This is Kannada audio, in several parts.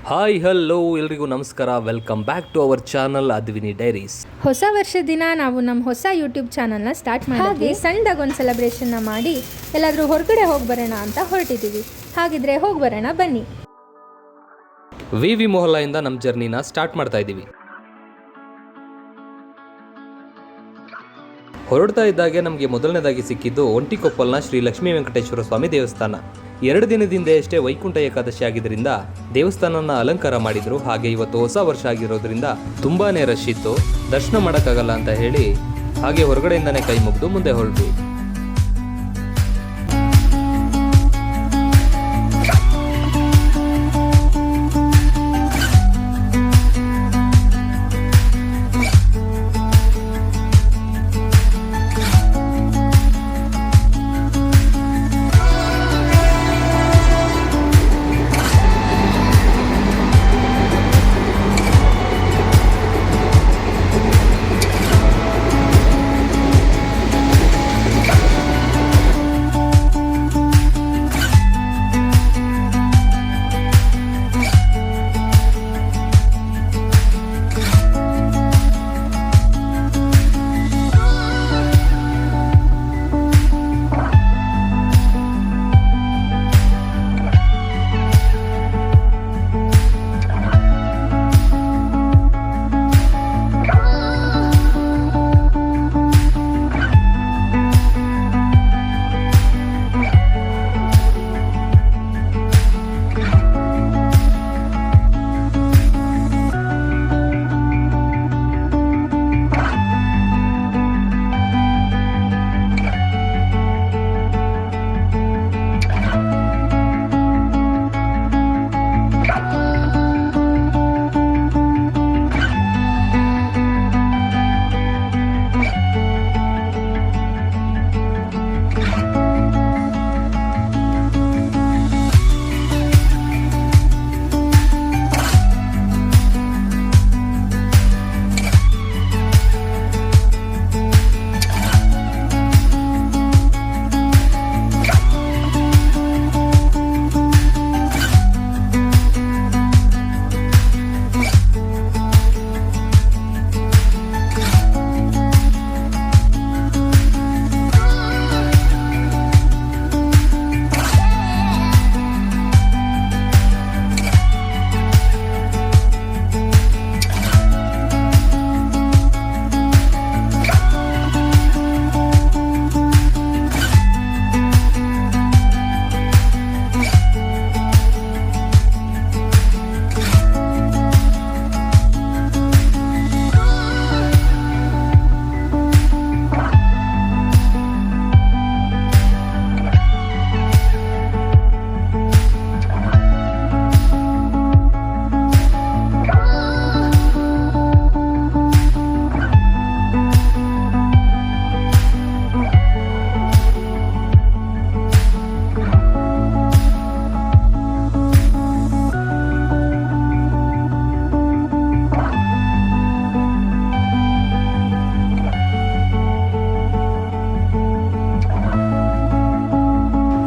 ಹಾಯ್ ಹಲೋ ಎಲ್ರಿಗೂ ನಮಸ್ಕಾರ. Welcome back to our channel Adwini diaries. ಹೊಸ ವರ್ಷದ ದಿನ ನಾವು ನಮ್ಮ ಹೊಸ ಯೂಟ್ಯೂಬ್ ಚಾನಲ್ನ ಸ್ಟಾರ್ಟ್ ಮಾಡಿ ಹಾಗೆ ಸಣ್ಣದಾಗಿ ಒಂದು ಸೆಲೆಬ್ರೇಷನ್ನ ಮಾಡಿ ಎಲ್ಲಾದರೂ ಹೊರಗಡೆ ಹೋಗಿ ಬರೋಣ ಅಂತ ಹೊರಟಿದ್ದೀವಿ. ಹಾಗಿದ್ರೆ ಹೋಗಿ ಬರೋಣ ಬನ್ನಿ. ವಿ ಮೊಹಲ್ಲಾಯಿಂದ ನಮ್ಮ ಜರ್ನಿನ ಸ್ಟಾರ್ಟ್ ಮಾಡ್ತಾ ಇದ್ದೀವಿ. ಹೊರಡ್ತಾ ಇದ್ದಾಗೆ ನಮಗೆ ಮೊದಲನೇದಾಗಿ ಸಿಕ್ಕಿದ್ದು ಒಂಟಿಕೊಪ್ಪಲ್ನ ಶ್ರೀ ಲಕ್ಷ್ಮೀ ವೆಂಕಟೇಶ್ವರ ಸ್ವಾಮಿ ದೇವಸ್ಥಾನ. 2 ದಿನದಿಂದ ಅಷ್ಟೇ ವೈಕುಂಠ ಏಕಾದಶಿ ಆಗಿದ್ದರಿಂದ ದೇವಸ್ಥಾನನ ಅಲಂಕಾರ ಮಾಡಿದ್ರು. ಹಾಗೆ ಇವತ್ತು ಹೊಸ ವರ್ಷ ಆಗಿರೋದ್ರಿಂದ ತುಂಬಾನೇ ರಶ್ ಇತ್ತು. ದರ್ಶನ ಮಾಡೋಕ್ಕಾಗಲ್ಲ ಅಂತ ಹೇಳಿ ಹಾಗೆ ಹೊರಗಡೆಯಿಂದಾನೇ ಕೈ ಮುಗಿದು ಮುಂದೆ ಹೊರಟು.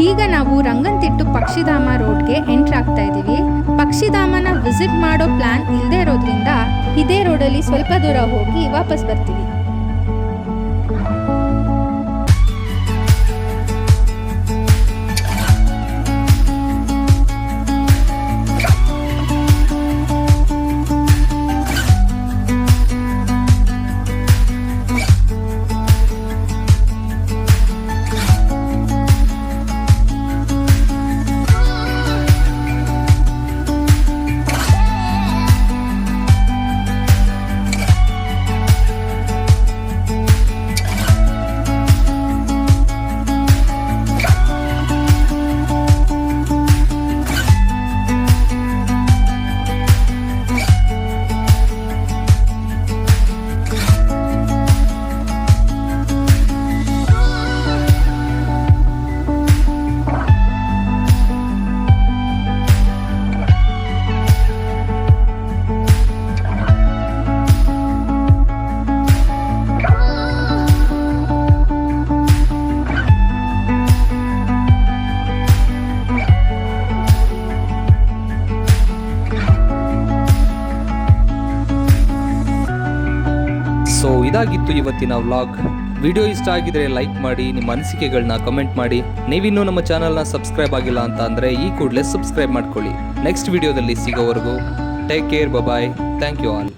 ಈಗ ನಾವು ರಂಗನತಿಟ್ಟು ಪಕ್ಷಿಧಾಮ ರೋಡ್ಗೆ ಎಂಟ್ರ್ ಆಗ್ತಾ ಇದ್ದೀವಿ. ಪಕ್ಷಿಧಾಮನ ವಿಸಿಟ್ ಮಾಡೋ ಪ್ಲಾನ್ ಇಲ್ಲದೆ ಇರೋದ್ರಿಂದ ಇದೇ ರೋಡಲ್ಲಿ ಸ್ವಲ್ಪ ದೂರ ಹೋಗಿ ವಾಪಸ್ ಬರ್ತೀವಿ. ಸೊ ಇದಾಗಿತ್ತು ಇವತ್ತಿನ ವ್ಲಾಗ್. ವಿಡಿಯೋ ಇಷ್ಟ ಆಗಿದ್ರೆ ಲೈಕ್ ಮಾಡಿ, ನಿಮ್ಮ ಅನಿಸಿಕೆಗಳನ್ನ ಕಮೆಂಟ್ ಮಾಡಿ. ನೀವಿನ್ನೂ ನಮ್ಮ ಚಾನಲ್ನ ಸಬ್ಸ್ಕ್ರೈಬ್ ಆಗಿಲ್ಲ ಅಂತ ಅಂದರೆ ಈ ಕೂಡಲೇ ಸಬ್ಸ್ಕ್ರೈಬ್ ಮಾಡ್ಕೊಳ್ಳಿ. ನೆಕ್ಸ್ಟ್ ವಿಡಿಯೋದಲ್ಲಿ ಸಿಗೋವರೆಗೂ take care, bye, thank you all.